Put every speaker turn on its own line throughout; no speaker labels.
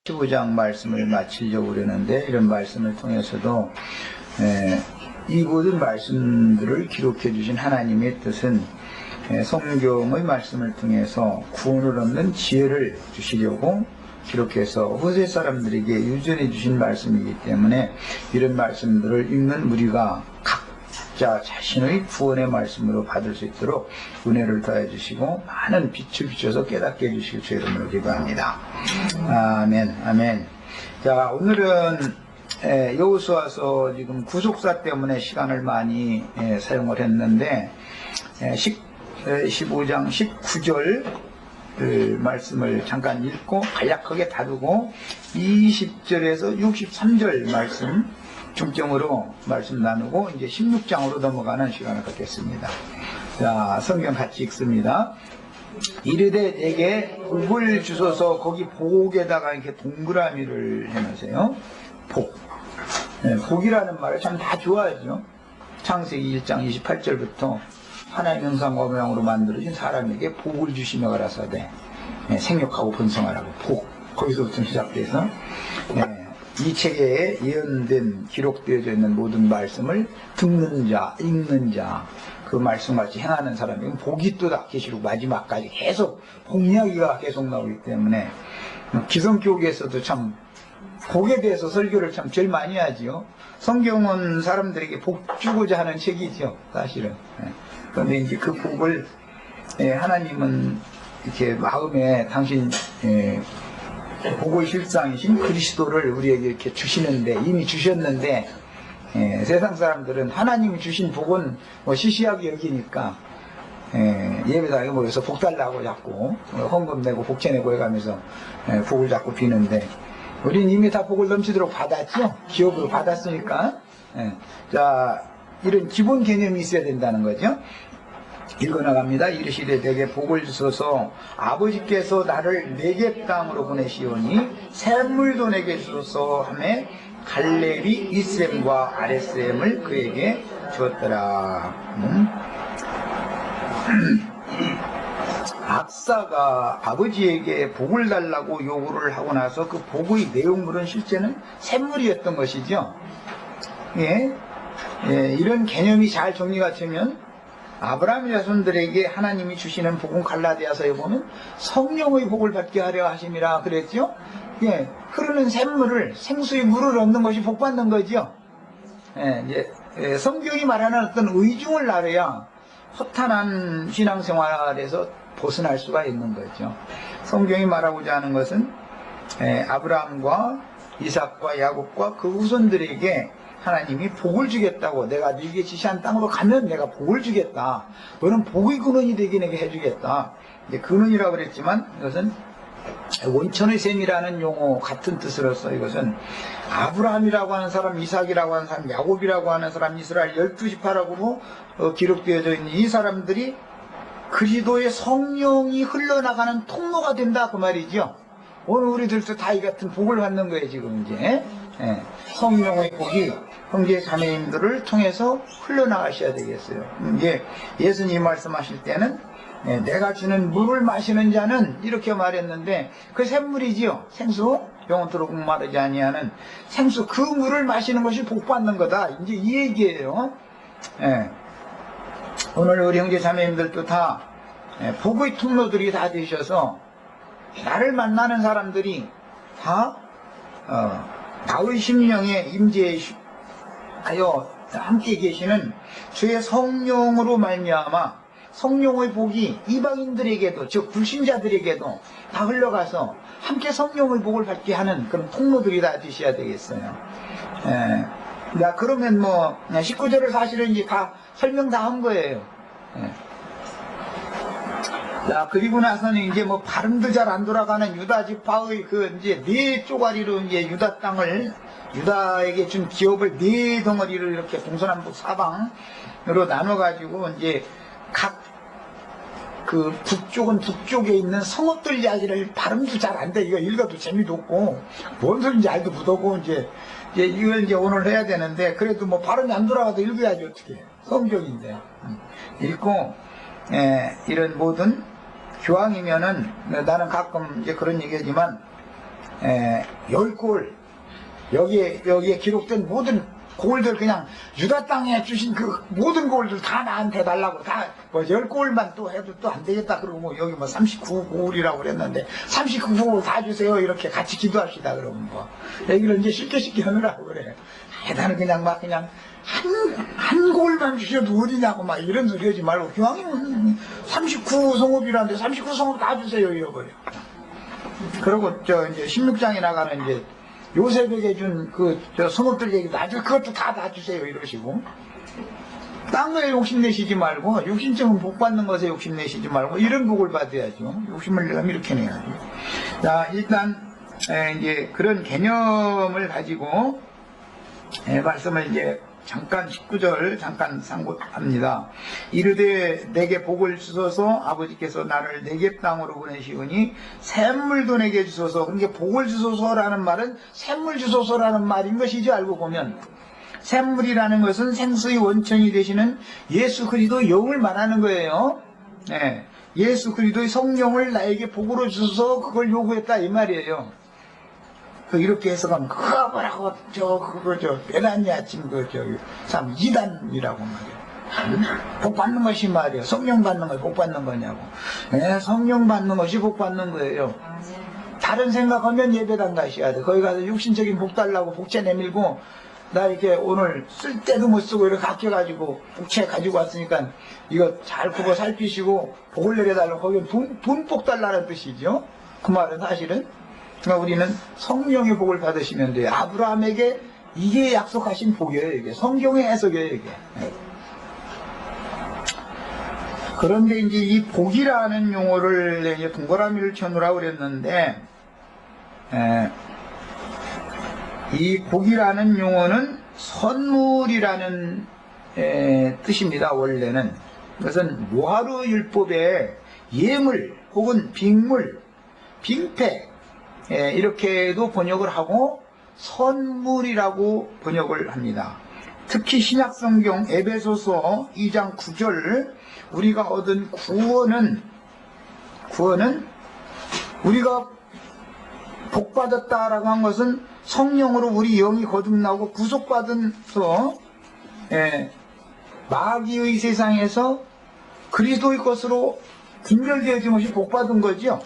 15장 말씀을 마치려고 그러는데, 이런 말씀을 통해서도 이 모든 말씀들을 기록해 주신 하나님의 뜻은 성경의 말씀을 통해서 구원을 얻는 지혜를 주시려고 기록해서 후세 사람들에게 유전해 주신 말씀이기 때문에, 이런 말씀들을 읽는 우리가 각자 자신의 구원의 말씀으로 받을 수 있도록 은혜를 더해 주시고 많은 빛을 비춰서 깨닫게 해주시길 주 이름으로 기도합니다. 아멘. 아멘. 자, 오늘은 여호수아서 지금 구속사 때문에 시간을 많이 사용을 했는데, 15장 19절 말씀을 잠깐 읽고 간략하게 다루고 20절에서 63절 말씀 중점으로 말씀 나누고 이제 16장으로 넘어가는 시간을 갖겠습니다. 자, 성경 같이 읽습니다. 이르되 내게 복을 주소서. 거기 복에다가 이렇게 동그라미를 해놓으세요. 복. 복이라는 말을 참 다 좋아하죠. 창세기 1장 28절부터 하나님 형상과 모양으로 만들어진 사람에게 복을 주시며 가라사대 생육하고 번성하라고 복. 거기서부터 시작돼서 이 책에 예언된 기록되어져 있는 모든 말씀을 듣는 자, 읽는 자, 그 말씀같이 행하는 사람이 복이 또다. 계시록 마지막까지 계속 복 이야기가 계속 나오기 때문에 기성교육에서도 참 복에 대해서 설교를 참 제일 많이 하지요. 성경은 사람들에게 복 주고자 하는 책이죠, 사실은. 그런데 이제 그 복을 하나님은 이렇게 마음에 당신 복의 실상이신 그리스도를 우리에게 이렇게 주시는데, 이미 주셨는데, 세상 사람들은 하나님이 주신 복은 뭐 시시하게 여기니까 예배당에 모여서 복 달라고 자꾸 헌금 내고 복채 내고 해가면서 복을 자꾸 비는데, 우린 이미 다 복을 넘치도록 받았죠. 기업으로 받았으니까. 자, 이런 기본 개념이 있어야 된다는 거죠. 읽어나갑니다. 이르시되 내게 복을 주소서. 아버지께서 나를 내게 땅으로 보내시오니 샘물도 내게 주소서 하며 갈렙이 이셈과 아랫셈을 그에게 주었더라. 악사가 아버지에게 복을 달라고 요구를 하고 나서 그 복의 내용물은 실제는 샘물이었던 것이죠. 이런 개념이 잘 정리가 되면 아브라함 자손들에게 하나님이 주시는 복은 갈라디아서에 보면 성령의 복을 받게 하려 하심이라 그랬죠. 흐르는 샘물을, 생수의 물을 얻는 것이 복 받는 거죠. 성경이 말하는 어떤 의중을 나눠야 허탄한 신앙생활에서 벗어날 수가 있는 거죠. 성경이 말하고자 하는 것은 아브라함과 이삭과 야곱과 그 후손들에게 하나님이 복을 주겠다고, 내가 네게 지시한 땅으로 가면 내가 복을 주겠다, 너는 복의 근원이 되게 내게 해주겠다. 이제 근원이라고 그랬지만 이것은 원천의 셈이라는 용어 같은 뜻으로서 이것은 아브라함이라고 하는 사람, 이삭이라고 하는 사람, 야곱이라고 하는 사람, 이스라엘 12지파라고 기록되어져 있는 이 사람들이 그리스도의 성령이 흘러나가는 통로가 된다, 그 말이죠. 오늘 우리들도 다 이 같은 복을 받는 거예요, 지금 이제. 성령의 복이 형제 자매님들을 통해서 흘러나가셔야 되겠어요. 이게 예수님 말씀하실 때는 내가 주는 물을 마시는 자는 이렇게 말했는데, 그 샘물이지요. 생수, 영원토록 목마르지 아니하는 생수, 그 물을 마시는 것이 복 받는 거다. 이제 이 얘기예요. 오늘 우리 형제 자매님들도 다 복의 통로들이 다 되셔서 나를 만나는 사람들이 다 나의 심령에 임재하여 함께 계시는 주의 성령으로 말미암아 성령의 복이 이방인들에게도, 즉 불신자들에게도 다 흘러가서 함께 성령의 복을 받게 하는 그런 통로들이 다 되셔야 되겠어요. 그러면 19절을 사실은 이제 다 설명 다 한 거예요. 자, 그리고 나서는 이제 발음도 잘 안 돌아가는 유다 지파의 이제 네 쪼가리로 이제 유다 땅을, 유다에게 준 기업을 네 덩어리를 이렇게 동서남북 사방으로 나눠가지고 이제 각 그 북쪽은 북쪽에 있는 성읍들 이야기를, 발음도 잘 안 돼. 이거 읽어도 재미도 없고 뭔 소리인지 알도 못하고 이제 이걸 이제 오늘 해야 되는데, 그래도 발음이 안 돌아가도 읽어야지 어떻게. 성경인데 읽고 이런 모든 교황이면은, 나는 가끔 이제 그런 얘기하지만 10골, 여기에 기록된 모든 골들, 그냥 유다 땅에 주신 그 모든 골들 다 나한테 달라고, 다 뭐 10골만 또 해도 또 안 되겠다 그러고, 뭐 여기 뭐 39골이라고 그랬는데 39골 다 주세요, 이렇게 같이 기도합시다 그러면 뭐 얘기를 이제 쉽게 하느라고 그래. 나는 그냥 막 그냥 한 골만 주셔도 어디냐고 막 이런 소리 하지 말고, 기왕이면 39성읍이라는데 39성읍 다 주세요 이러고요. 그리고 이제 16장에 나가는 이제 요셉에게 준 성읍들 얘기 나중에 그것도 다 주세요 이러시고, 땅에 욕심내시지 말고, 육신적인 복 받는 것에 욕심내시지 말고 이런 복을 받아야죠. 욕심을 내면 이렇게 내야죠. 자, 일단 이제 그런 개념을 가지고 말씀을 이제 잠깐 19절 잠깐 상고합니다. 이르되 내게 복을 주소서, 아버지께서 나를 내게 땅으로 보내시오니 샘물도 내게 주소서. 그러니까 복을 주소서라는 말은 샘물 주소서라는 말인 것이죠. 알고 보면 샘물이라는 것은 생수의 원천이 되시는 예수 그리스도 영을 말하는 거예요. 네. 예수 그리스도의 성령을 나에게 복으로 주소서, 그걸 요구했다 이 말이에요. 이렇게 해석하면 그거 뭐라고 베란이 아침 참 이단이라고 말이야. 복 받는 것이 말이야. 성령 받는 것이 복 받는 거냐고. 네, 성령 받는 것이 복 받는 거예요. 다른 생각하면 예배당 가셔야 돼. 거기 가서 육신적인 복 달라고 복채 내밀고, 나 이렇게 오늘 쓸 때도 못 쓰고 이렇게 아껴가지고 복채 가지고 왔으니까 이거 잘 보고 살피시고 복을 내려달라고, 거기는 돈 복 달라는 뜻이죠. 그 말은 사실은. 그러니까 우리는 성령의 복을 받으시면 돼요. 아브라함에게 이게 약속하신 복이에요. 이게 성경의 해석이에요. 이게. 그런데 이제 이 복이라는 용어를 이제 동그라미를 쳐놓으라고 그랬는데, 이 복이라는 용어는 선물이라는 뜻입니다. 원래는. 그것은 모하루 율법의 예물 혹은 빅물, 빙패, 이렇게도 번역을 하고 선물이라고 번역을 합니다. 특히 신약성경 에베소서 2장 9절, 우리가 얻은 구원은 우리가 복받았다라고 한 것은 성령으로 우리 영이 거듭나고 구속받은서 마귀의 세상에서 그리스도의 것으로 분별되어진 것이 복받은 거죠.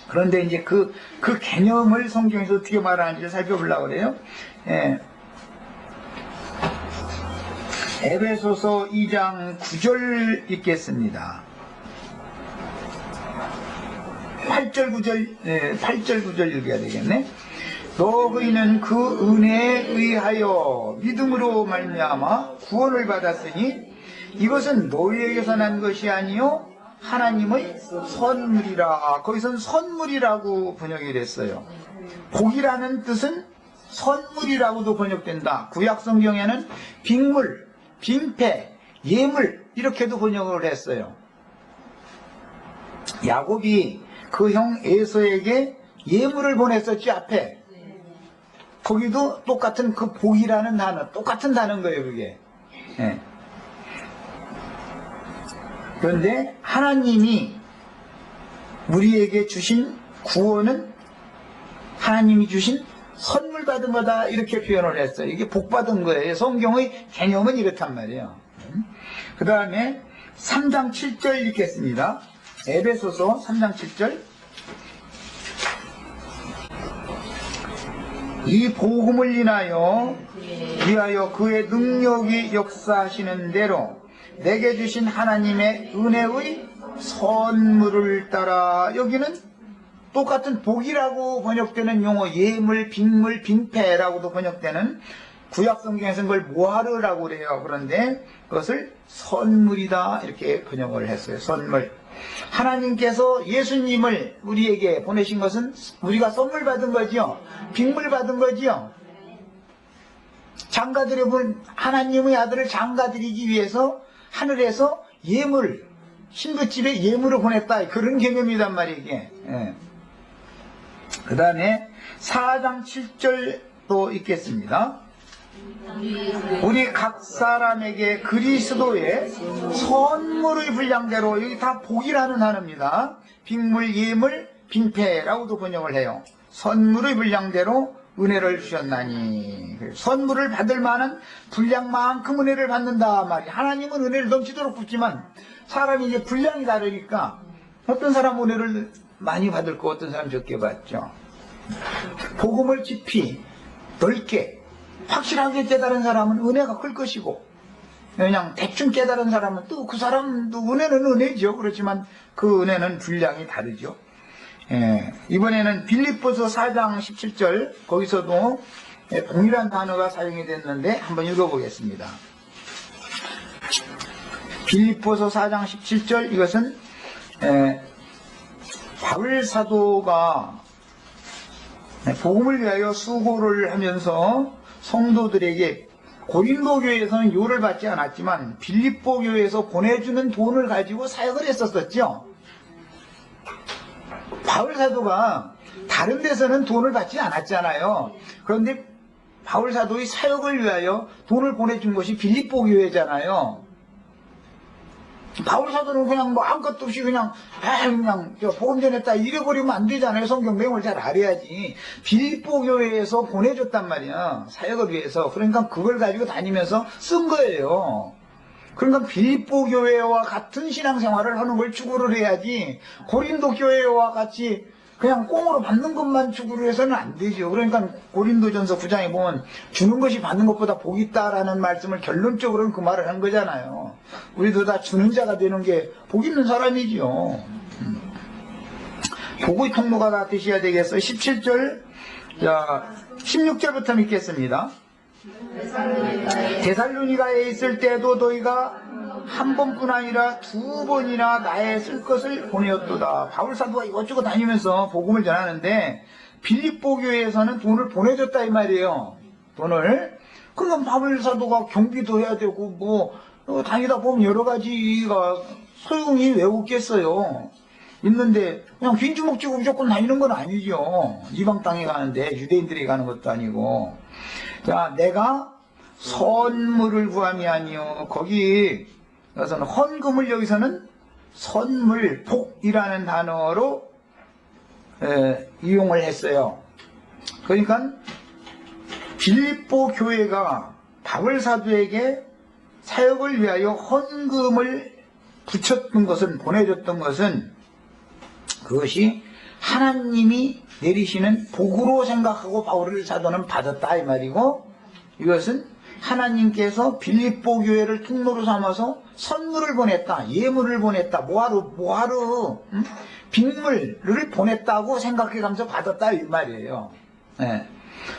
그런데 이제 그 개념을 성경에서 어떻게 말하는지를 살펴보려고 그래요. 에베소서 2장 9절 읽겠습니다. 8절 9절 읽어야 되겠네. 너희는 그 은혜에 의하여 믿음으로 말미암아 구원을 받았으니 이것은 너희에게서 난 것이 아니요 하나님의 선물이라. 거기서는 선물이라고 번역이 됐어요. 복이라는 뜻은 선물이라고도 번역된다. 구약 성경에는 빅물, 빙패, 예물 이렇게도 번역을 했어요. 야곱이 그 형 에서에게 예물을 보냈었지 앞에. 거기도 똑같은 그 복이라는 단어, 똑같은 단어인 거예요 그게. 그런데 하나님이 우리에게 주신 구원은 하나님이 주신 선물 받은 거다 이렇게 표현을 했어요. 이게 복 받은 거예요. 성경의 개념은 이렇단 말이에요. 그 다음에 3장 7절 읽겠습니다. 에베소서 3장 7절. 이 복음을 위하여 그의 능력이 역사하시는 대로 내게 주신 하나님의 은혜의 선물을 따라. 여기는 똑같은 복이라고 번역되는 용어, 예물, 빅물, 빙패라고도 번역되는, 구약 성경에서는 그걸 모하르라고 그래요. 그런데 그것을 선물이다 이렇게 번역을 했어요. 선물. 하나님께서 예수님을 우리에게 보내신 것은 우리가 선물 받은 거지요. 빅물 받은 거지요. 장가들여 본 하나님의 아들을 장가드리기 위해서 하늘에서 예물, 신부집에 예물을 보냈다. 그런 개념이란 말이에요. 이게. 그 다음에 4장 7절도 읽겠습니다. 우리 각 사람에게 그리스도의 선물의 분량대로, 여기 다 복이라는 단어입니다. 빅물, 예물, 빙패라고도 번역을 해요. 선물의 분량대로 은혜를 주셨나니. 선물을 받을 만한 분량만큼 은혜를 받는다 말이야. 하나님은 은혜를 넘치도록 붓지만 사람이 이제 분량이 다르니까 어떤 사람 은혜를 많이 받을 거, 어떤 사람 적게 받죠. 복음을 깊이 넓게 확실하게 깨달은 사람은 은혜가 클 것이고, 그냥 대충 깨달은 사람은 또 그 사람도 은혜는 은혜죠. 그렇지만 그 은혜는 분량이 다르죠. 이번에는 빌립보서 4장 17절, 거기서도 동일한 단어가 사용이 됐는데 한번 읽어보겠습니다. 빌립보서 4장 17절, 이것은 바울 사도가 복음을 위하여 수고를 하면서 성도들에게, 고린도 교회에서는 요를 받지 않았지만 빌립보 교회에서 보내주는 돈을 가지고 사역을 했었죠. 바울 사도가 다른 데서는 돈을 받지 않았잖아요. 그런데 바울 사도의 사역을 위하여 돈을 보내준 것이 빌립보 교회잖아요. 바울 사도는 그냥 뭐 아무것도 없이 그냥 복음 전했다 이래버리면 안 되잖아요. 성경 내용을 잘 알아야지. 빌립보 교회에서 보내줬단 말이야, 사역을 위해서. 그러니까 그걸 가지고 다니면서 쓴 거예요. 그러니까 빌립보 교회와 같은 신앙생활을 하는 걸 추구를 해야지, 고린도 교회와 같이 그냥 꽁으로 받는 것만 추구를 해서는 안 되죠. 그러니까 고린도전서 9장에 보면 주는 것이 받는 것보다 복이 있다라는 말씀을 결론적으로는 그 말을 한 거잖아요. 우리도 다 주는 자가 되는 게 복 있는 사람이죠. 복의 통로가 다 되셔야 되겠어요. 17절, 자, 16절부터 믿겠습니다. 데살로니가에 있을 때도 너희가 한 번뿐 아니라 두 번이나 나의 쓸 것을 보내었도다. 바울 사도가 이것저것 다니면서 복음을 전하는데 빌립보 교회에서는 돈을 보내줬다 이 말이에요. 돈을. 그러면 바울 사도가 경비도 해야 되고 뭐 다니다 보면 여러 가지가 소용이 왜 없겠어요. 있는데 그냥 빈주먹 쥐고 무조건 다니는 건 아니죠. 이방 땅에 가는데 유대인들이 가는 것도 아니고. 자, 내가 선물을 구함이 아니요. 거기 여기서는 헌금을, 여기서는 선물, 복이라는 단어로 이용을 했어요. 그러니까 빌립보 교회가 바울 사도에게 사역을 위하여 헌금을 붙였던 것은, 보내줬던 것은, 그것이 하나님이 내리시는 복으로 생각하고 바울 사도는 받았다 이 말이고, 이것은 하나님께서 빌립보 교회를 통로로 삼아서 선물을 보냈다, 예물을 보냈다, 뭐하러 빅물을 보냈다고 생각해가면서 받았다 이 말이에요. 네.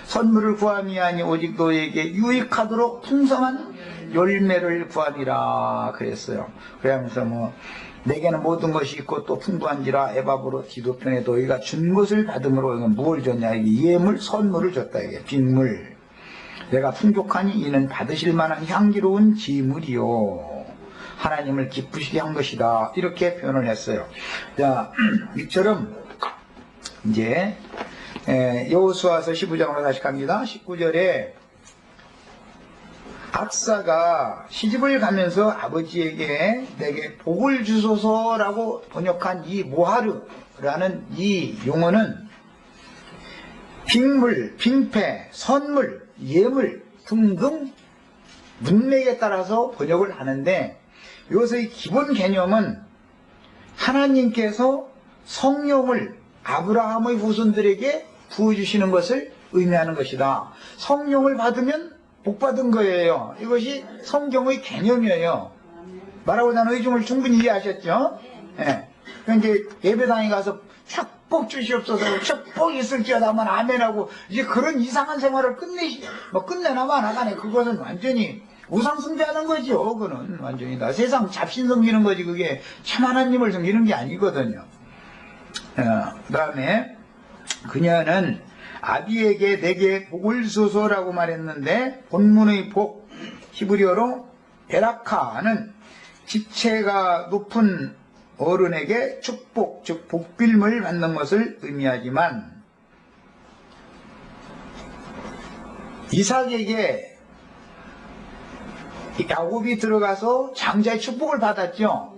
선물을 구함이 아니 오직 너에게 유익하도록 풍성한 열매를 구함이라 그랬어요. 그러면서 뭐 내게는 모든 것이 있고 또 풍부한지라 에바브로 디도편에 너희가 준 것을 받음으로, 이건 뭘 줬냐, 이게 예물, 선물을 줬다, 이게 빅물. 내가 풍족하니 이는 받으실 만한 향기로운 지물이요 하나님을 기쁘시게 한 것이다, 이렇게 표현을 했어요. 자, 이처럼 이제 여호수아서 15장으로 다시 갑니다. 19절에 악사가 시집을 가면서 아버지에게 내게 복을 주소서라고 번역한 이 모하르라는 이 용어는 빅물, 빙패, 선물, 예물 등등 문맥에 따라서 번역을 하는데, 이것의 기본 개념은 하나님께서 성령을 아브라함의 후손들에게 부어주시는 것을 의미하는 것이다. 성령을 받으면 복 받은 거예요. 이것이 성경의 개념이에요. 말하고 난 의중을 충분히 이해하셨죠? 예. 그러니까 이제 예배당에 가서 축복 주시옵소서, 축복 있을지어다만 아멘하고, 이제 그런 이상한 생활을 끝내나만 하가네. 그것은 완전히 우상숭배하는 거죠. 그거는 완전히 다 세상 잡신 섬기는 거지, 그게 참 하나님을 섬기는 게 아니거든요. 그 다음에 그녀는 아비에게 내게 복을 주소서라고 말했는데, 본문의 복, 히브리어로 베라카는 지체가 높은 어른에게 축복, 즉 복빌물 받는 것을 의미하지만, 이삭에게 야곱이 들어가서 장자의 축복을 받았죠.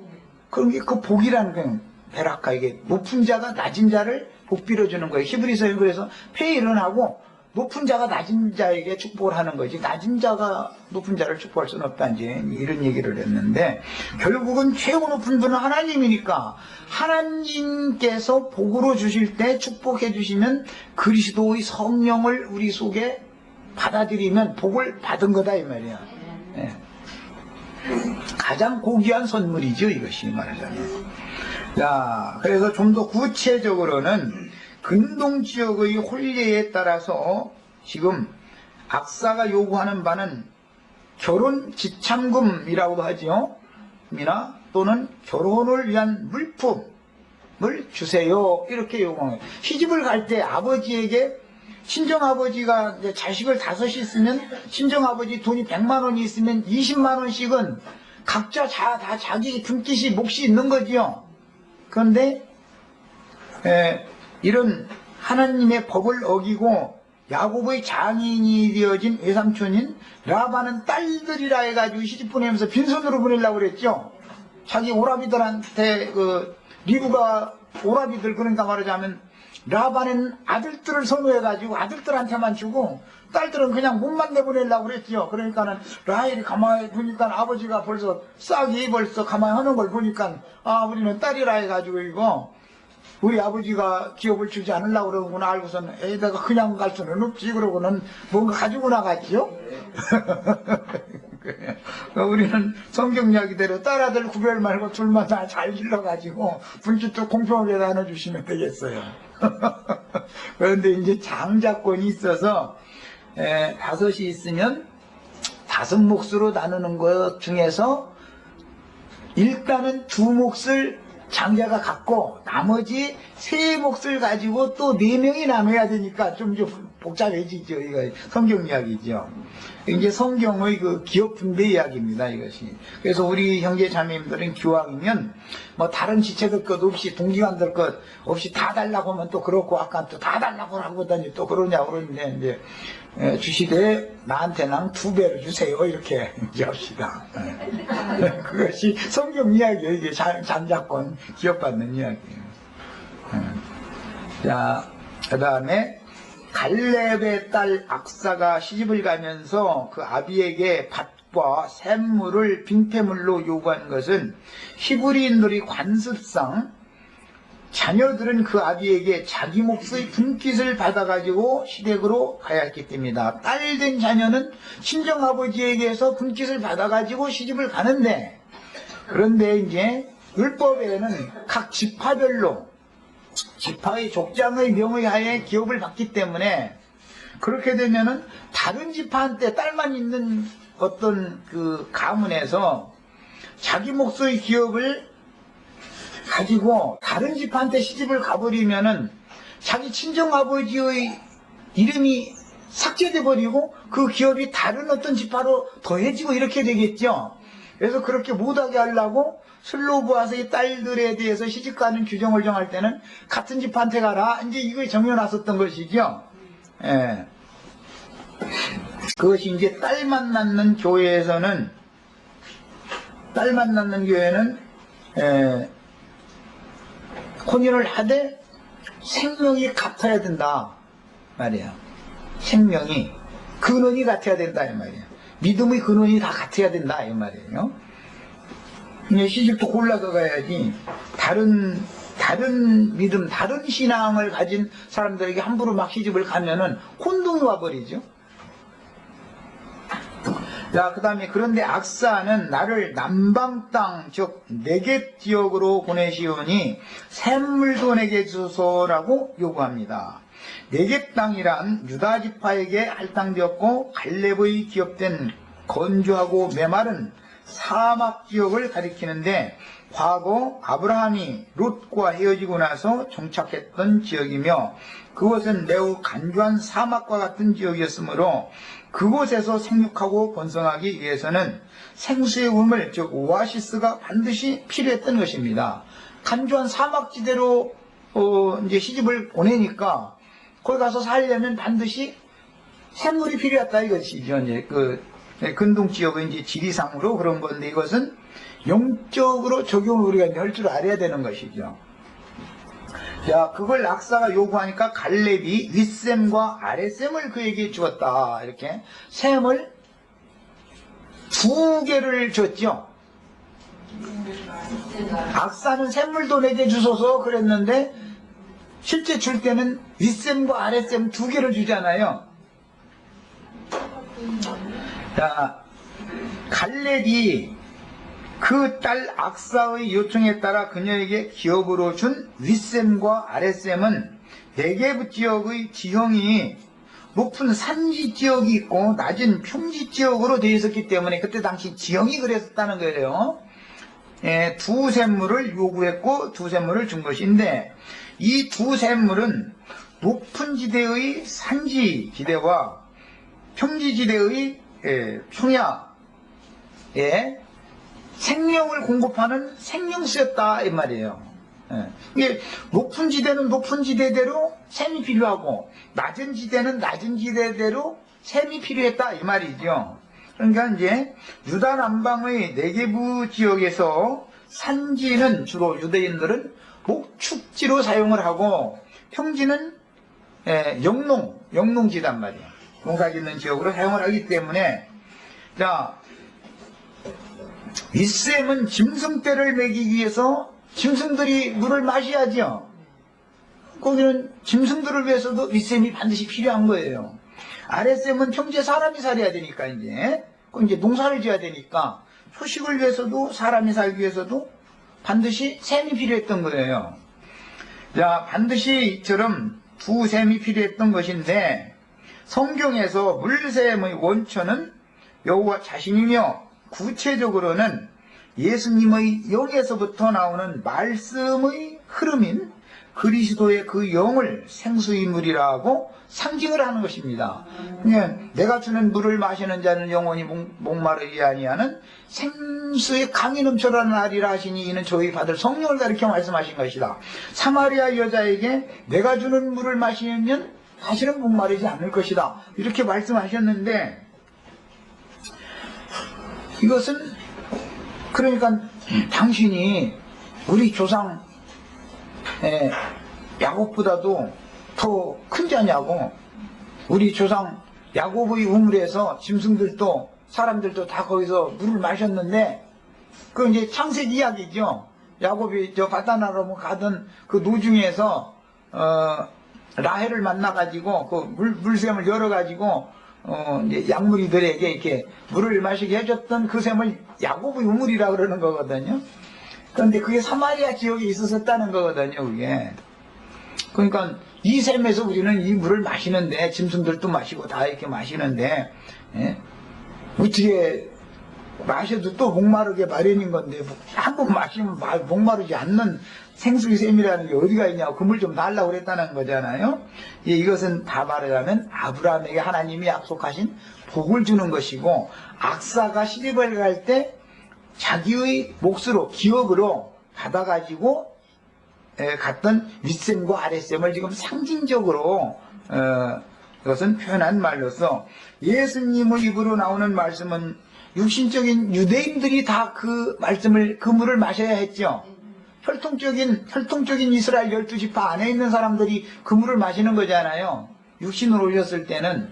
그럼 그 복이라는 건 베라카, 이게 높은 자가 낮은 자를 복 빌어주는 거예요. 히브리서에 그래서 폐일은하고 높은 자가 낮은 자에게 축복을 하는 거지 낮은 자가 높은 자를 축복할 수는 없다 이제 이런 얘기를 했는데 결국은 최고 높은 분은 하나님이니까 하나님께서 복으로 주실 때 축복해 주시면 그리스도의 성령을 우리 속에 받아들이면 복을 받은 거다 이 말이야. 네. 가장 고귀한 선물이죠 이것이 말하자면. 자, 그래서 좀 더 구체적으로는 근동 지역의 혼례에 따라서 지금 악사가 요구하는 바는 결혼 지참금이라고 하죠. 이나 또는 결혼을 위한 물품을 주세요. 이렇게 요구하는 거예요. 시집을 갈 때 아버지에게 친정아버지가 이제 자식을 5이 있으면 친정아버지 돈이 100만 원이 있으면 20만 원씩은 각자 다 자기 분깃이 몫이 있는 거지요. 그런데 이런 하나님의 법을 어기고 야곱의 장인이 되어진 외삼촌인 라반은 딸들이라 해가지고 시집 보내면서 빈손으로 보내려고 그랬죠. 자기 오라비들한테 리브가 오라비들 그러니까 말하자면 라반은 아들들을 선호해가지고 아들들한테만 주고 딸들은 그냥 몸만 내보내려고 그랬죠. 그러니까는 라헬이 가만히 보니까 아버지가 벌써 싹이 벌써 가만히 하는 걸 보니까 우리는 딸이라 해가지고 이거 우리 아버지가 기업을 주지 않으려고 그러는구나 알고서는 내가 그냥 갈 수는 없지 그러고는 뭔가 가지고 나갔죠. 우리는 성경 이야기대로 딸아들 구별 말고 둘만 다 잘 길러가지고 분깃도 공평하게 나눠주시면 되겠어요. 그런데 이제 장자권이 있어서 5이 있으면 5 몫으로 나누는 것 중에서 일단은 2 몫을 장자가 갖고 나머지 3 몫을 가지고 또 4명이 나눠야 되니까 좀 복잡해지죠. 이거 성경 이야기죠. 이제 성경의 그 기업 분배 이야기입니다. 이것이. 그래서 우리 형제 자매님들은 기왕이면 뭐 다른 지체들 것 없이 동기관들 것 없이 다 달라고 하면 또 그렇고 아까 또 다 달라고 하고더니 또 그러냐고 그러는데 이제 주시되 나한테는 2배로 주세요 이렇게 이제 합시다. 그것이 성경 이야기예요. 이게 장자권 기업받는 이야기예요. 자, 그 다음에 갈렙의 딸 악사가 시집을 가면서 그 아비에게 밭과 샘물을 빈폐물로 요구한 것은 히브리인들의 관습상 자녀들은 그 아비에게 자기 몫의 분깃을 받아가지고 시댁으로 가야 했기 때문이다. 딸된 자녀는 친정아버지에게서 분깃을 받아가지고 시집을 가는데 그런데 이제 율법에는 각 지파별로 지파의 족장의 명의 하에 기업을 받기 때문에 그렇게 되면은 다른 지파한테 딸만 있는 어떤 그 가문에서 자기 몫의 기업을 가지고 다른 지파한테 시집을 가버리면은 자기 친정아버지의 이름이 삭제돼 버리고 그 기업이 다른 어떤 지파로 더해지고 이렇게 되겠죠. 그래서 그렇게 못하게 하려고 슬로브아스의 딸들에 대해서 시집가는 규정을 정할 때는 같은 집한테 가라 이제 이걸 정해놨었던 것이죠. 예. 그것이 이제 딸만 낳는 교회에서는 혼인을 하되 생명이 같아야 된다 말이야. 생명이 근원이 같아야 된다 이 말이야. 믿음의 근원이 다 같아야 된다 이 말이에요. 이제 시집도 골라서 가야지 다른 믿음, 다른 신앙을 가진 사람들에게 함부로 막 시집을 가면은 혼동이 와버리죠. 자, 그 다음에 그런데 악사는 나를 남방 땅, 즉 네겝 지역으로 보내시오니 샘물도 내게 주소서라고 요구합니다. 네겝 땅이란 유다 지파에게 할당되었고 갈렙의 기업된 건조하고 메마른 사막 지역을 가리키는데 과거 아브라함이 롯과 헤어지고 나서 정착했던 지역이며 그곳은 매우 간조한 사막과 같은 지역이었으므로 그곳에서 생육하고 번성하기 위해서는 생수의 우물, 즉 오아시스가 반드시 필요했던 것입니다. 간조한 사막지대로 이제 시집을 보내니까 거기 가서 살려면 반드시 샘물이 필요했다 이것이죠. 이제 근동 지역은 이제 지리상으로 그런 건데 이것은 영적으로 적용을 우리가 할 줄 알아야 되는 것이죠. 자, 그걸 악사가 요구하니까 갈렙이 윗셈과 아랫셈을 그에게 주었다. 이렇게 셈을 2개를 줬죠. 악사는 샘물도 내게 주소서 그랬는데 실제 줄 때는 윗셈과 아랫셈 2개를 주잖아요. 자, 갈렙이 그 딸 악사의 요청에 따라 그녀에게 기업으로 준 윗셈과 아랫셈은 네게브 지역의 지형이 높은 산지 지역이 있고 낮은 평지 지역으로 되어 있었기 때문에 그때 당시 지형이 그랬었다는 거예요. 예, 2샘물을 요구했고 2샘물을 준 것인데 이 2샘물은 높은 지대의 산지 지대와 평지 지대의 평야에 생명을 공급하는 생명수였다 이 말이에요. 예. 이게 높은 지대는 높은 지대대로 샘이 필요하고 낮은 지대는 낮은 지대대로 샘이 필요했다 이 말이죠. 그러니까 이제 유다 남방의 네게부 지역에서 산지는 주로 유대인들은 목축지로 사용을 하고 평지는 영농지단 말이에요. 공각 있는 지역으로 사용을 하기 때문에 자, 윗셈은 짐승떼를 먹이기 위해서 짐승들이 물을 마셔야죠. 거기는 짐승들을 위해서도 윗셈이 반드시 필요한 거예요. 아랫셈은 평지에 사람이 살아야 되니까 이제 농사를 지어야 되니까 휴식을 위해서도 사람이 살기 위해서도 반드시 셈이 필요했던 거예요. 자, 반드시 이처럼 2셈이 필요했던 것인데 성경에서 물셈의 원천은 여호와 자신이며 구체적으로는 예수님의 영에서부터 나오는 말씀의 흐름인 그리스도의 그 영을 생수인물이라고 상징을 하는 것입니다. 내가 주는 물을 마시는 자는 영원히 목마르지 아니하는 생수의 강이 넘쳐나는 하리라 하시니 이는 저희 받을 성령을 가리켜 말씀하신 것이다. 사마리아 여자에게 내가 주는 물을 마시면 다시는 목마르지 않을 것이다. 이렇게 말씀하셨는데 이것은 그러니까 당신이 우리 조상 야곱보다도 더 큰 자냐고. 우리 조상 야곱의 우물에서 짐승들도 사람들도 다 거기서 물을 마셨는데 그 이제 창세기 이야기죠. 야곱이 저 바다나로 가던 그 노중에서 라헬을 만나가지고 그 물샘을 열어가지고 이제 양무리들에게 이렇게 물을 마시게 해줬던 그 샘을 야곱의 우물이라 그러는 거거든요. 그런데 그게 사마리아 지역에 있었다는 거거든요, 그게. 그러니까 이 샘에서 우리는 이 물을 마시는데 짐승들도 마시고 다 이렇게 마시는데 어떻게 마셔도 또 목마르게 마련인 건데 한 번 마시면 목마르지 않는 생수의 샘이라는 게 어디가 있냐고 그 물 좀 달라고 그랬다는 거잖아요. 이것은 다 말하자면 아브라함에게 하나님이 약속하신 복을 주는 것이고 악사가 시집을 갈 때 자기의 몫으로 기업으로 받아가지고 갔던 윗셈과 아랫셈을 지금 상징적으로 이것은 표현한 말로서 예수님의 입으로 나오는 말씀은 육신적인 유대인들이 다 그 말씀을 그 물을 마셔야 했죠. 혈통적인 이스라엘 12지파 안에 있는 사람들이 그 물을 마시는 거잖아요. 육신으로 오셨을 때는.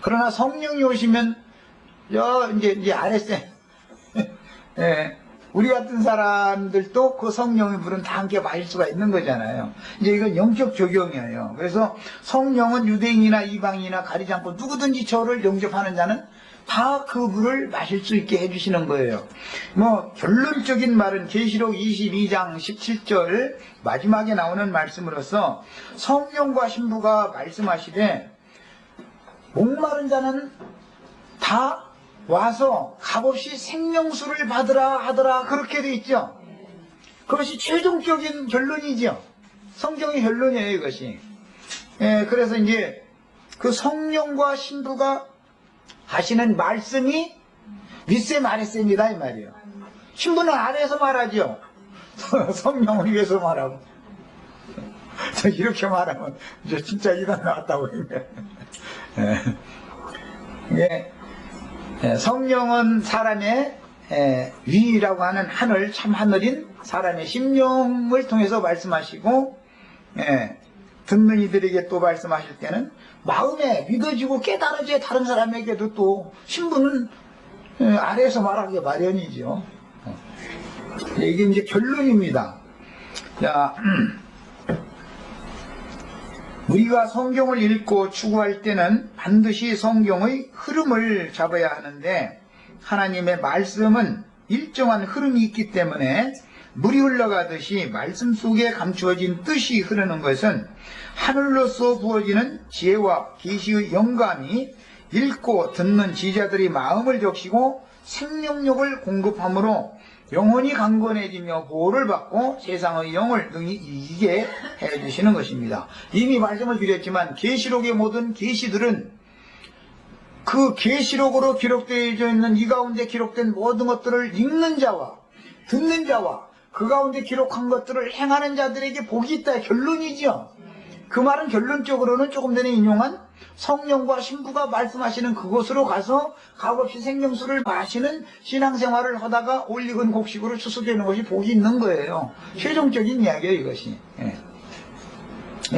그러나 성령이 오시면 이제 아랫셈 우리 같은 사람들도 그 성령의 물은 다 함께 마실 수가 있는 거잖아요. 이제 이건 영적 적용이에요. 그래서 성령은 유대인이나 이방인이나 가리지 않고 누구든지 저를 영접하는 자는 다 그 물을 마실 수 있게 해주시는 거예요. 결론적인 말은 계시록 22장 17절 마지막에 나오는 말씀으로서 성령과 신부가 말씀하시되 목마른 자는 다 와서 값없이 생명수를 받으라 하더라 그렇게 돼 있죠. 그것이 최종적인 결론이죠. 성경의 결론이에요, 이것이. 그래서 이제 그 성령과 신부가 하시는 말씀이 윗셈 아랫셈이다 이 말이에요. 신부는 아래에서 말하죠. 성령은 위에서 말하고. 이렇게 말하면 이제 진짜 이단 나왔다고 했네. 성령은 사람의 위라고 하는 하늘, 참 하늘인 사람의 심령을 통해서 말씀하시고, 예, 듣는 이들에게 또 말씀하실 때는 마음에 믿어지고 깨달아져야 다른 사람에게도 또 신부는 아래에서 말하기 마련이죠. 이게 이제 결론입니다. 자, 우리가 성경을 읽고 추구할 때는 반드시 성경의 흐름을 잡아야 하는데, 하나님의 말씀은 일정한 흐름이 있기 때문에 물이 흘러가듯이 말씀 속에 감추어진 뜻이 흐르는 것은 하늘로서 부어지는 지혜와 계시의 영감이 읽고 듣는 지자들의 마음을 적시고 생명력을 공급함으로 영혼이 강건해지며 보호를 받고 세상의 영을 능히 이기게 해주시는 것입니다. 이미 말씀을 드렸지만 계시록의 모든 계시들은 그 계시록으로 기록되어 있는 이 가운데 기록된 모든 것들을 읽는 자와 듣는 자와 그 가운데 기록한 것들을 행하는 자들에게 복이 있다. 결론이죠. 그 말은 결론적으로는 조금 전에 인용한 성령과 신부가 말씀하시는 그곳으로 가서 값없이 생명수를 마시는 신앙생활을 하다가 올익은 곡식으로 추수되는 것이 복이 있는 거예요. 최종적인 이야기예요, 이것이. 예.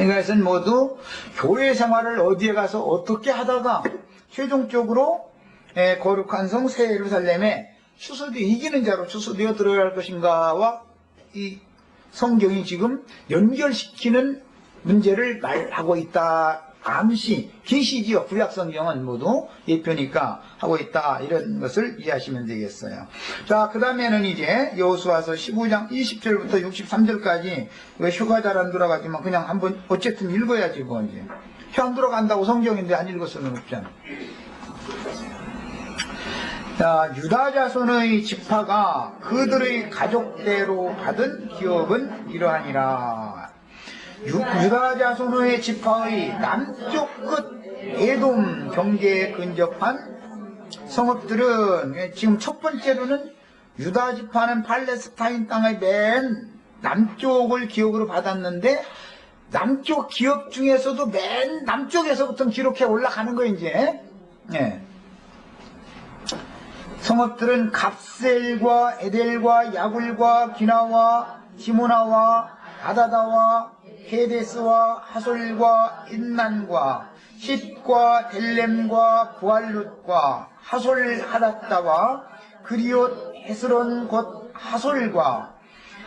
이것은 모두 교회 생활을 어디에 가서 어떻게 하다가 최종적으로 거룩한 성 새 예루살렘에 추수되어 이기는 자로 추수되어 들어갈 것인가와 이 성경이 지금 연결시키는 문제를 말하고 있다. 암시, 계시지요. 구약성경은 모두 예표니까 하고 있다. 이런 것을 이해하시면 되겠어요. 자, 그 다음에는 이제 여호수아서 15장 20절부터 63절까지 휴가 잘 안 돌아가지만 그냥 한번 어쨌든 읽어야지 뭐 이제. 휴 안 돌아간다고 성경인데 안 읽을 수는 없잖아. 자, 유다 자손의 지파가 그들의 가족대로 받은 기업은 이러하니라. 유다 자손의 지파의 남쪽 끝 에돔 경계에 근접한 성읍들은 지금 첫 번째로는 유다 지파는 팔레스타인 땅의 맨 남쪽을 기업으로 받았는데 남쪽 기업 중에서도 맨 남쪽에서부터 기록해 올라가는 거 이제. 예. 성읍들은 갑셀과 에델과 야굴과 기나와 디모나와 아다다와 헤데스와 하솔과 인난과 싯과 델렘과 부알룻과 하솔 하닷다와 그리옷 헤스론 곧 하솔과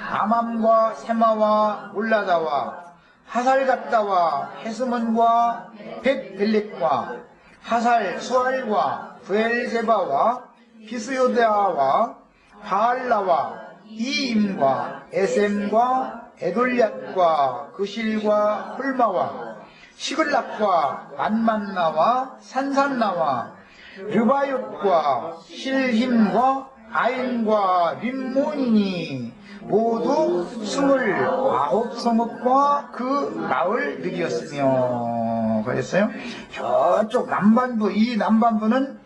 아맘과 세마와 몰라다와 하살갑다와 헤스몬과 벳벨렛과 하살 수알과 부엘세바와 비스요다와 바알라와 이임과 에셈과 에돌리앗과 그실과 홀마와 시글락과 만만나와 산산나와 르바옅과 실힘과 아인과 림몬이니 모두 29성읍과 그 마을들이었으며 그랬어요. 저쪽 남반부, 이 남반부는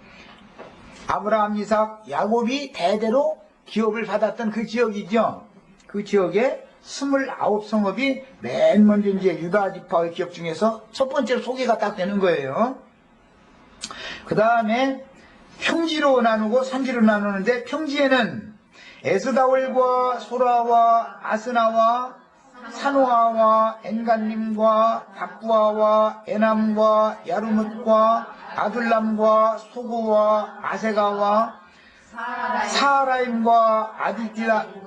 아브라함, 이삭, 야곱이 대대로 기업을 받았던 그 지역이죠. 그 지역에 29성읍이 맨 먼저 이제 유다 지파의 기업 중에서 첫 번째로 소개가 딱 되는 거예요. 그 다음에 평지로 나누고 산지로 나누는데 평지에는 에스다올과 소라와 아스나와 사노아와 엔간님과 박부아와 에남과 야르뭇과 아둘람과 소고와 아세가와 사라임과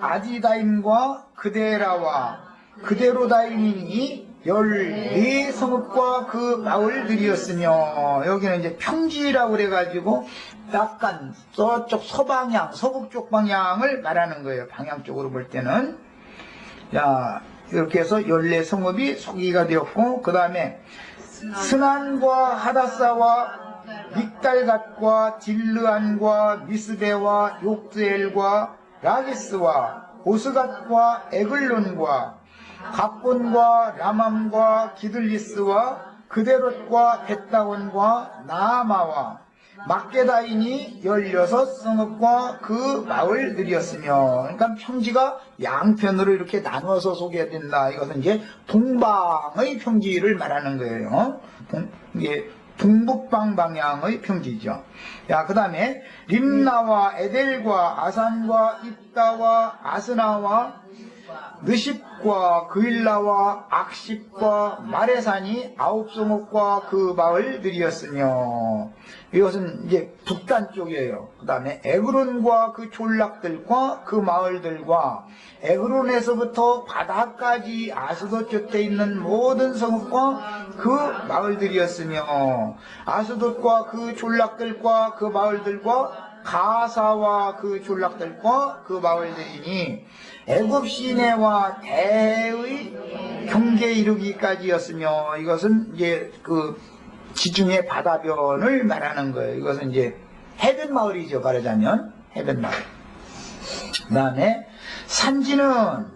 아디다임과 그데라와 그데로다임이니 14성읍과 그 마을들이었으며 여기는 이제 평지라고 그래가지고 약간 저쪽 서방향, 서북 쪽 방향을 말하는 거예요. 방향 쪽으로 볼 때는. 자, 이렇게 해서 14성읍이 소개가 되었고 그 다음에 스난과 하다사와 믹달갓과 딜르안과 미스베와 욕드엘과 라기스와 오스갓과 에글론과 갑본과 라맘과 기들리스와 그데롯과 벳다원과 나아마와 막게다인이 16성읍과 그 마을들이었으며 그러니까 평지가 양편으로 이렇게 나눠서 소개된다. 이것은 이제 동방의 평지를 말하는 거예요. 이게 동북방 방향의 평지죠. 자, 그 다음에 림나와 에델과 아산과 입다와 아스나와 느십과 그일라와 악십과 마레산이 9성읍과 그 마을들이었으며, 이것은 이제 북단 쪽이에요. 그 다음에 에그론과 그 졸락들과 그 마을들과 에그론에서부터 바다까지 아스돗 곁에 있는 모든 성읍과 그 마을들이었으며, 아스돗과 그 졸락들과 그 마을들과 가사와 그 졸락들과 그 마을들이니 애굽 시내와 대의 경계에 이르기까지였으며, 이것은 이제 그 지중해 바다변을 말하는 거예요. 이것은 이제 해변 마을이죠. 말하자면 해변 마을. 그 다음에 산지는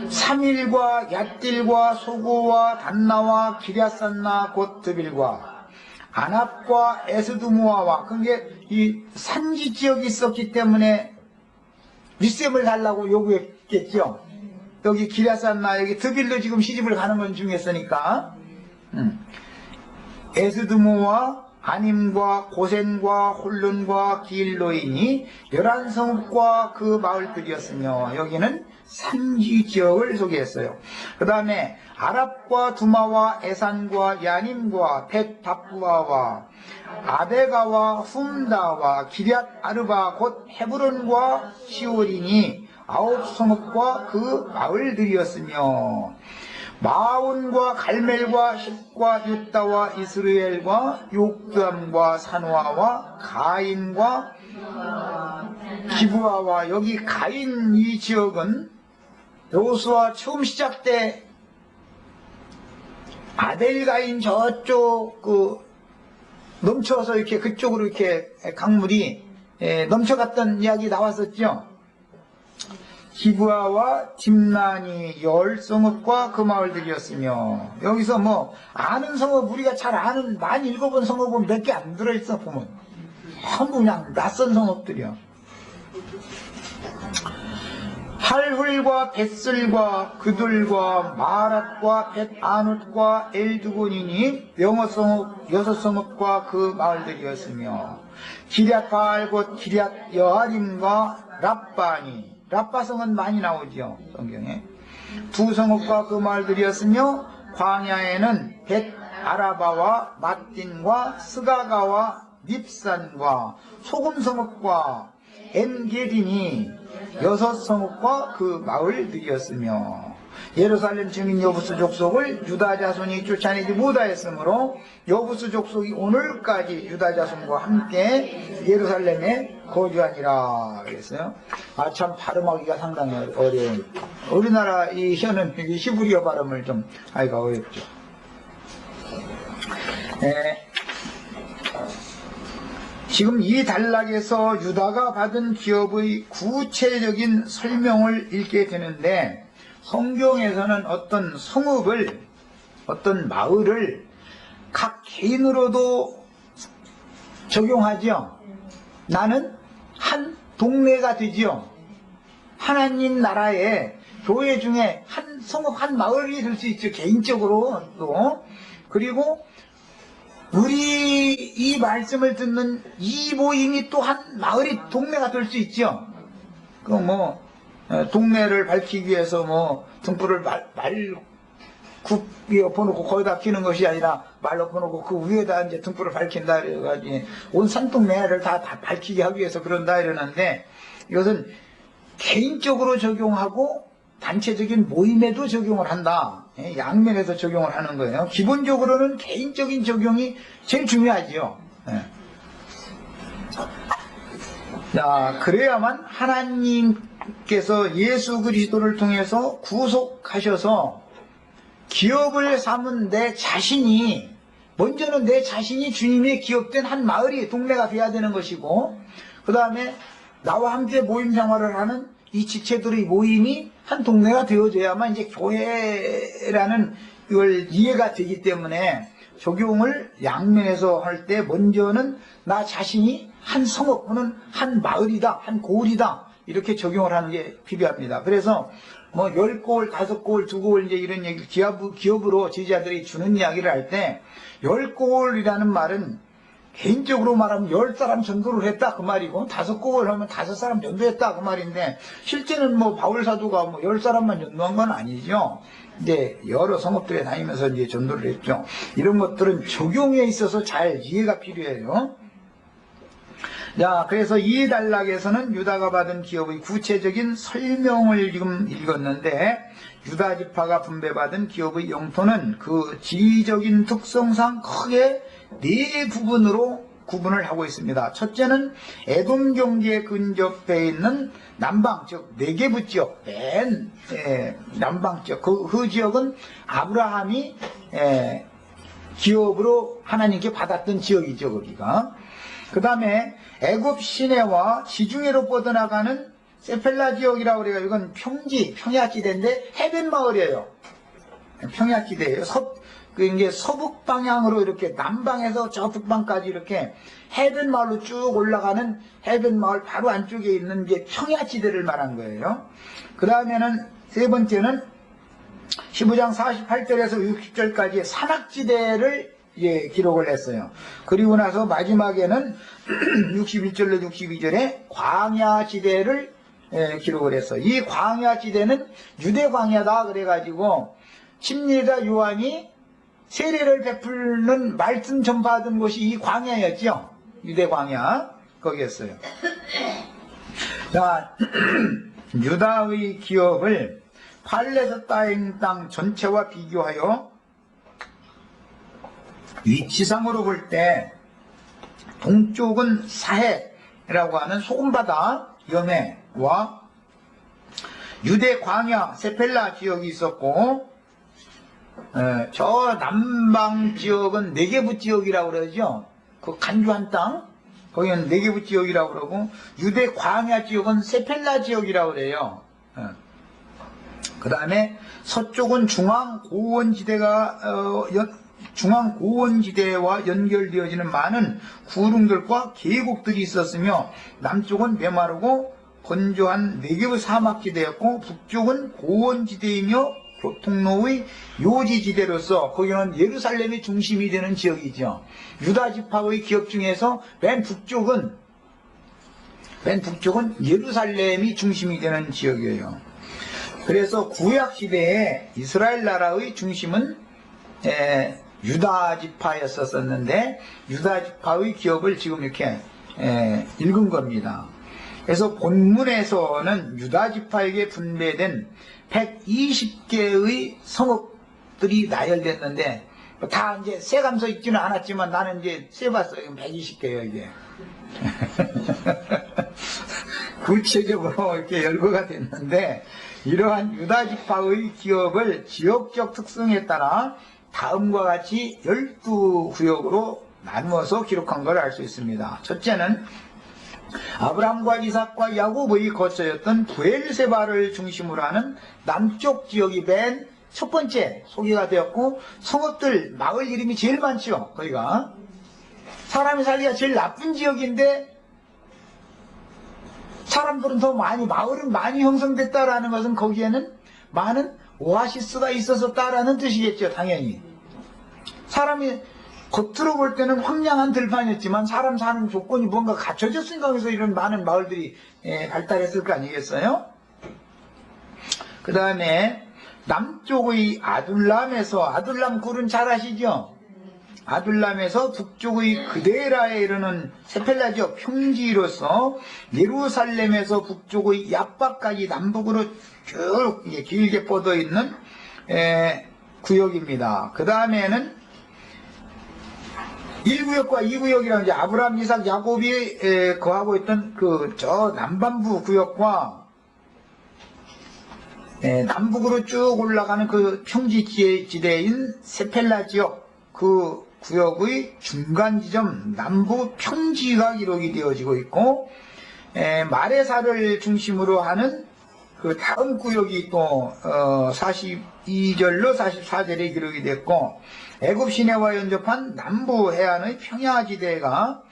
사밀과 얏딜과 소고와 단나와 기랴산나 곧 드빌과 아납과 에스두모아와, 그게 이 산지 지역이 있었기 때문에 윗셈을 달라고 요구했겠죠. 여기 기랴산나, 여기 드빌도 지금 시집을 가는 건 중요했으니까. 에스두모와 아님과 고센과 홀론과 기일로인이 11성읍과 그 마을들이었으며, 여기는 산지 지역을 소개했어요. 그 다음에 아랍과 두마와 에산과 야님과 벳바부아와 아베가와 훔다와 기럇 아르바 곧 헤브론과 시올이니 9성읍과 그 마을들이었으며, 마온과 갈멜과 힙과 유다와 이스라엘과 욕담과 산화와 가인과 기부아와, 여기 가인 이 지역은 여호수아 처음 시작 때 아델가인 저쪽 그 넘쳐서 이렇게 그쪽으로 이렇게 강물이 넘쳐갔던 이야기 나왔었죠. 기부아와 딥난이 10성읍과 그 마을들이었으며, 여기서 뭐 아는 성읍, 우리가 잘 아는 많이 읽어본 성읍은 몇 개 안 들어있어. 보면 전부 그냥 낯선 성읍들이야. 할훌과 벳슬과 그들과 마랏과 벳아눕과 엘두곤이니 6성읍과 그 마을들이었으며, 기럇바알 곧 기럇 여아림과 랍바니, 랍바성은 많이 나오죠 성경에. 2성읍과 그 마을들이었으며, 광야에는 벳 아라바와 맛딘과 스가가와 닙산과 소금성읍과 엔게딘이 6성읍과 그 마을들이었으며, 예루살렘 증인 여부스 족속을 유다 자손이 쫓아내지 못하였으므로 여부스 족속이 오늘까지 유다 자손과 함께 예루살렘에 거주하니라 그랬어요. 아, 참 발음하기가 상당히 어려운, 우리나라 이 현은 히브리어 발음을 좀 하기가 어렵죠. 지금 이 단락에서 유다가 받은 기업의 구체적인 설명을 읽게 되는데, 성경에서는 어떤 성읍을, 어떤 마을을 각 개인으로도 적용하죠. 나는 한 동네가 되지요. 하나님 나라의 교회 중에 한 성읍, 한 마을이 될 수 있죠. 개인적으로 또. 그리고 우리 이 말씀을 듣는 이 모임이 또 한 마을이, 동네가 될 수 있죠. 그 뭐 동네를 밝히기 위해서 뭐 등불을 굽 엎어놓고 거기다 키는 것이 아니라 말 엎어놓고 그 위에다 이제 등불을 밝힌다 이래가지고 온 산동네를 다 밝히게 하기 위해서 그런다 이러는데, 이것은 개인적으로 적용하고 단체적인 모임에도 적용을 한다. 양면에서 적용을 하는 거예요. 기본적으로는 개인적인 적용이 제일 중요하지요. 자, 그래야만 하나님께서 예수 그리스도를 통해서 구속하셔서 기업을 삼은 내 자신이, 먼저는 내 자신이 주님의 기업된 한 마을이, 동네가 돼야 되는 것이고, 그 다음에 나와 함께 모임 생활을 하는 이 지체들의 모임이 한 동네가 되어줘야만 이제 교회라는 이걸 이해가 되기 때문에, 적용을 양면에서 할 때 먼저는 나 자신이 한 성읍 또는 한 마을이다, 한 고을이다, 이렇게 적용을 하는 게 필요합니다. 그래서 뭐 10골, 5골, 2골 이제 이런 얘기 기업으로 제자들이 주는 이야기를 할 때 10골이라는 말은 개인적으로 말하면 10사람 전도를 했다 그 말이고 5골 하면 5사람 전도했다 그 말인데 실제는 뭐 바울 사도가 뭐 10사람만 전도한 건 아니죠. 이제 여러 성읍들에 다니면서 이제 전도를 했죠. 이런 것들은 적용에 있어서 잘 이해가 필요해요. 자, 그래서 이 단락에서는 유다가 받은 기업의 구체적인 설명을 지금 읽었는데 유다 지파가 분배받은 기업의 영토는 그 지리적인 특성상 크게 네 부분으로 구분을 하고 있습니다. 첫째는 에돔 경계에 근접해 있는 남방, 즉 네게부 지역, 맨 남방 지역, 그 지역은 아브라함이 기업으로 하나님께 받았던 지역이죠, 거기가. 그 다음에 애굽 시내와 지중해로 뻗어나가는 세펠라 지역이라고 그래요. 이건 평지, 평야지대인데 해변 마을이에요. 평야지대예요. 이게 서북 방향으로 이렇게 남방에서 저 북방까지 이렇게 해변 마을로 쭉 올라가는 해변 마을 바로 안쪽에 있는 게 평야지대를 말한 거예요. 그 다음에는 세 번째는 15장 48절에서 60절까지의 산악지대를 기록을 했어요. 그리고 나서 마지막에는 61절로 62절에 광야지대를 기록을 했어요. 이 광야지대는 유대 광야다 그래가지고 침례자 요한이 세례를 베푸는 말씀 전파하던 곳이 이 광야였죠. 유대 광야 거기였어요. 자, 유다의 기업을 팔레스타인 땅 전체와 비교하여 위치상으로 볼 때 동쪽은 사해라고 하는 소금바다 염해와 유대 광야 세펠라 지역이 있었고 저 남방 지역은 네게부 지역이라고 그러죠. 그 간주한 땅 거기는 네게부 지역이라고 그러고 유대 광야 지역은 세펠라 지역이라고 그래요. 그 다음에 서쪽은 중앙 고원지대와 연결되어지는 많은 구릉들과 계곡들이 있었으며 남쪽은 메마르고 건조한 네게부 사막지대였고 북쪽은 고원지대이며 교통로의 요지지대로서 거기는 예루살렘이 중심이 되는 지역이죠. 유다 지파의 기업 중에서 맨 북쪽은 예루살렘이 중심이 되는 지역이에요. 그래서 구약시대에 이스라엘 나라의 중심은 유다 지파였었는데 유다 지파의 기업을 지금 이렇게 읽은 겁니다. 그래서 본문에서는 유다 지파에게 분배된 120개의 성읍들이 나열됐는데 다 이제 세감서 있지는 않았지만 나는 이제 세봤어요. 120개예요 이게. 구체적으로 이렇게 열거가 됐는데 이러한 유다 지파의 기업을 지역적 특성에 따라 다음과 같이 12구역으로 나누어서 기록한 걸 알 수 있습니다. 첫째는 아브라함과 이삭과 야곱의 거처였던 부엘세바를 중심으로 하는 남쪽 지역이 맨 첫 번째 소개가 되었고 성읍들 마을 이름이 제일 많죠. 거기가 사람이 살기가 제일 나쁜 지역인데 사람들은 더 많이 마을은 많이 형성됐다라는 것은 거기에는 많은 오아시스가 있었다라는 뜻이겠죠. 당연히 사람이 겉으로 볼 때는 황량한 들판이었지만 사람 사는 조건이 뭔가 갖춰졌으니까 거기서 이런 많은 마을들이 발달했을 거 아니겠어요? 그 다음에 남쪽의 아둘람 굴은 잘 아시죠? 아둘람에서 북쪽의 그데라에 이르는 세펠라 지역 평지로서 예루살렘에서 북쪽의 야빠까지 남북으로 쭉 길게 뻗어 있는 구역입니다. 그 다음에는 1구역과 2구역이라는 이제 아브라함, 이삭, 야곱이 거하고 있던 저 남반부 구역과 남북으로 쭉 올라가는 그 평지지대인 세펠라 지역 그 구역의 중간 지점 남부 평지가 기록이 되어지고 있고 마레사를 중심으로 하는 그 다음 구역이 또 42절로 44절에 기록이 됐고 애굽 시내와 연접한 남부 해안의 평야지대가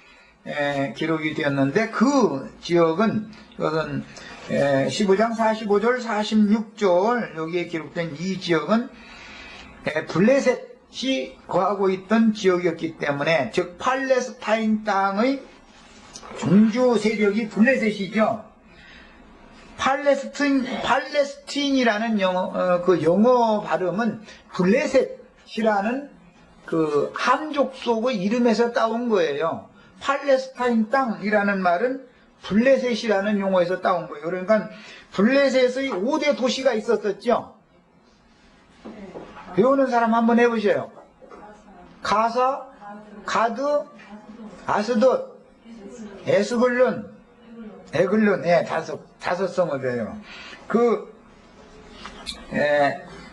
기록이 되었는데 그 지역은 이것은 15장 45절 46절 여기에 기록된 이 지역은 블레셋이 거하고 있던 지역이었기 때문에, 즉 팔레스타인 땅의 종주 세력이 블레셋이죠. 팔레스틴이라는 영어 발음은 블레셋이라는 그 함족 속의 이름에서 따온 거예요. 팔레스타인 땅이라는 말은 블레셋이라는 용어에서 따온 거예요. 그러니까 블레셋의 5대 도시가 있었었죠. 배우는 사람 한번 해보세요. 가사, 가드, 아스돗, 에스글론, 에글론, 다섯 성어예요.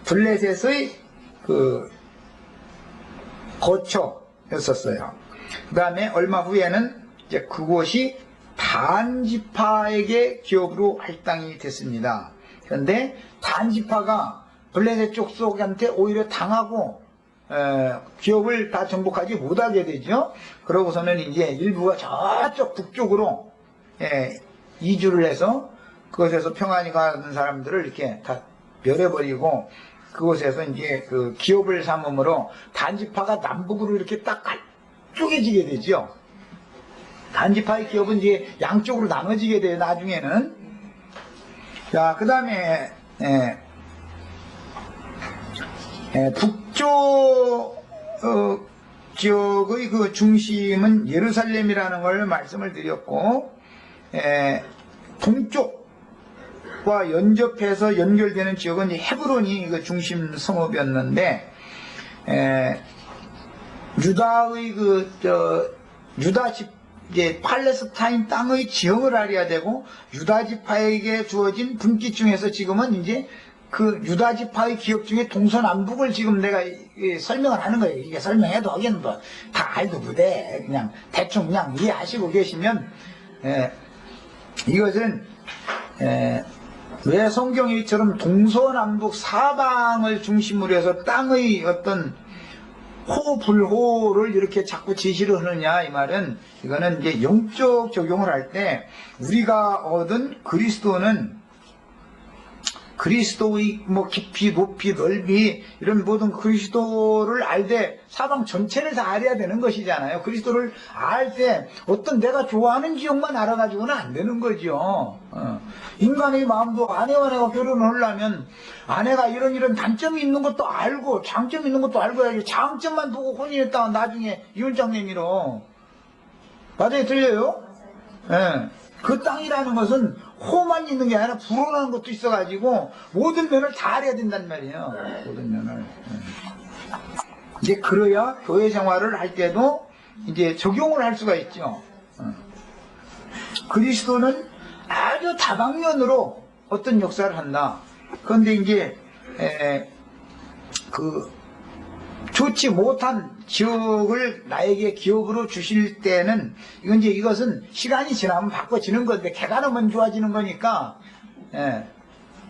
블레셋의 거처였었어요. 그 다음에 얼마 후에는 이제 그곳이 단지파에게 기업으로 할당이 됐습니다. 그런데 단지파가 블레셋 족속한테 오히려 당하고 기업을 다 정복하지 못하게 되죠. 그러고서는 이제 일부가 저쪽 북쪽으로 이주를 해서 그곳에서 평안히 가는 사람들을 이렇게 다 멸해버리고, 그곳에서 이제 그 기업을 삼음으로 단지파가 남북으로 이렇게 딱 쪼개지게 되죠. 단지파의 기업은 이제 양쪽으로 나눠지게 돼요, 나중에는. 자, 그 다음에, 북쪽, 지역의 그 중심은 예루살렘이라는 걸 말씀을 드렸고, 동쪽과 연접해서 연결되는 지역은 이제 헤브론이 그 중심 성읍이었는데, 유다의 유다 집, 이제 팔레스타인 땅의 지형을 알아야 되고, 유다 지파에게 주어진 분기 중에서 지금은 이제 그 유다 지파의 기업 중에 동서남북을 지금 내가 설명을 하는 거예요. 이게 설명해도 하긴 뭐 다 알도 못해. 그냥 대충 그냥 이해하시고 계시면, 이것은 왜 성경이 이처럼 동서남북 사방을 중심으로 해서 땅의 어떤 호불호를 이렇게 자꾸 제시를 하느냐, 이 말은, 이거는 이제 영적 적용을 할 때 우리가 얻은 그리스도의 뭐 깊이, 높이, 넓이, 이런 모든 그리스도를 알되 사방 전체를 다 알아야 되는 것이잖아요. 그리스도를 알 때 어떤 내가 좋아하는 지역만 알아가지고는 안 되는 거죠. 인간의 마음도, 아내와 내가 결혼을 하려면 아내가 이런 단점이 있는 것도 알고 장점이 있는 것도 알고 해야지, 장점만 보고 혼인했다가 나중에 이혼장 내밀어. 맞아요? 들려요? 그 땅이라는 것은 호만 있는 게 아니라 불어나는 것도 있어가지고 모든 면을 다 알아야 된단 말이에요. 모든 면을. 이제 그래야 교회 생활을 할 때도 이제 적용을 할 수가 있죠. 그리스도는 아주 다방면으로 어떤 역사를 한다. 그런데 이제 좋지 못한 지역을 나에게 기업으로 주실 때는, 이것은 시간이 지나면 바꿔지는 건데, 개가 넘으면 좋아지는 거니까.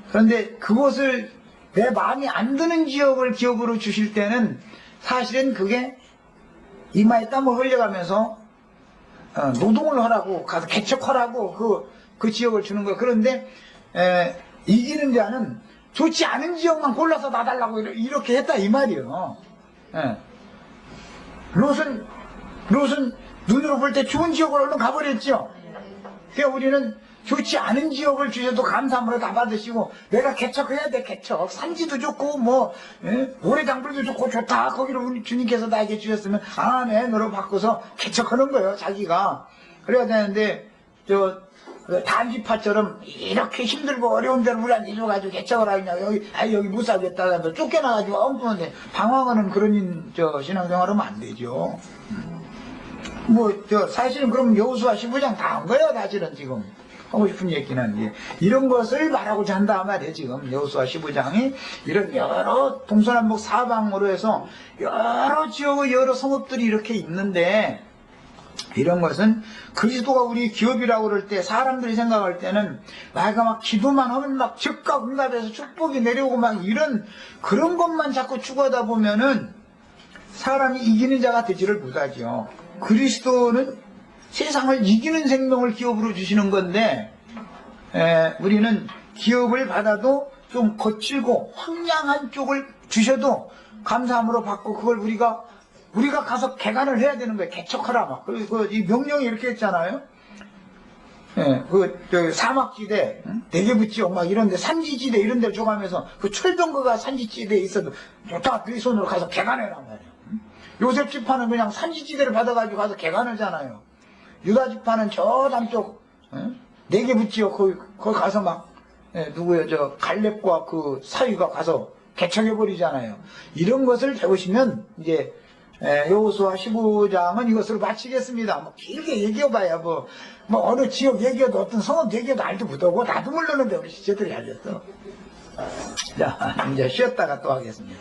그런데 그것을 내 마음이 안 드는 지역을 기업으로 주실 때는 사실은 그게 이마에 땀을 흘려가면서 노동을 하라고, 가서 개척하라고 그 지역을 주는 거예요. 그런데 이기는 자는 좋지 않은 지역만 골라서 놔달라고 이렇게 했다, 이 말이에요. 롯은 눈으로 볼 때 좋은 지역을 얼른 가버렸죠. 그러니까 우리는 좋지 않은 지역을 주셔도 감사함으로 다 받으시고, 내가 개척해야 돼, 개척. 산지도 좋고 모래장불도 좋고 좋다, 거기를 우리 주님께서 나에게 주셨으면 네, 너로 바꿔서 개척하는 거예요, 자기가. 그래야 되는데 단지파처럼 이렇게 힘들고 어려운 데를 우리한테 이뤄가지고 개척을 하냐, 여기 못 살겠다, 쫓겨나가지고 엉뚱한데 방황하는 그런 신앙생활 하면 안 되죠. 사실은 그럼 여호수아 15장 다 한 거예요, 사실은 지금. 하고 싶은 얘기는 이런 것을 말하고자 한다 말이에요. 지금 여호수아 15장이 이런 여러 동서남북 사방으로 해서 여러 지역의 여러 성읍들이 이렇게 있는데, 이런 것은 그리스도가 우리 기업이라고 그럴 때 사람들이 생각할 때는 막 기도만 하면 막 즉각 응답해서 축복이 내려오고 막 그런 것만 자꾸 추구하다 보면은 사람이 이기는 자가 되지를 못하죠. 그리스도는 세상을 이기는 생명을 기업으로 주시는 건데, 우리는 기업을 받아도 좀 거칠고 황량한 쪽을 주셔도 감사함으로 받고 그걸 우리가 가서 개간을 해야 되는 거예요. 개척하라 막. 그리고 이 명령이 이렇게 했잖아요. 사막지대, 대게부지역 막 이런데 산지지대 이런 데를 줘가면서 그 철병거가 산지지대에 있어도 다 네 손으로 가서 개간해란 말이에요. 요셉 지파는 그냥 산지지대를 받아가지고 가서 개간하잖아요. 유다 지파는 저 남쪽 네개부지역 거기 가서 막 누구요 갈렙과 그 사위가 가서 개척해버리잖아요. 이런 것을 배우시면 이제 여호수아 15장은 이것으로 마치겠습니다. 뭐 길게 얘기해봐야 뭐 어느 지역 얘기해도 어떤 성읍 얘기해도 알도 못하고 나도 모르는데 우리 시체들이 알렸어. 자 이제 쉬었다가 또 하겠습니다.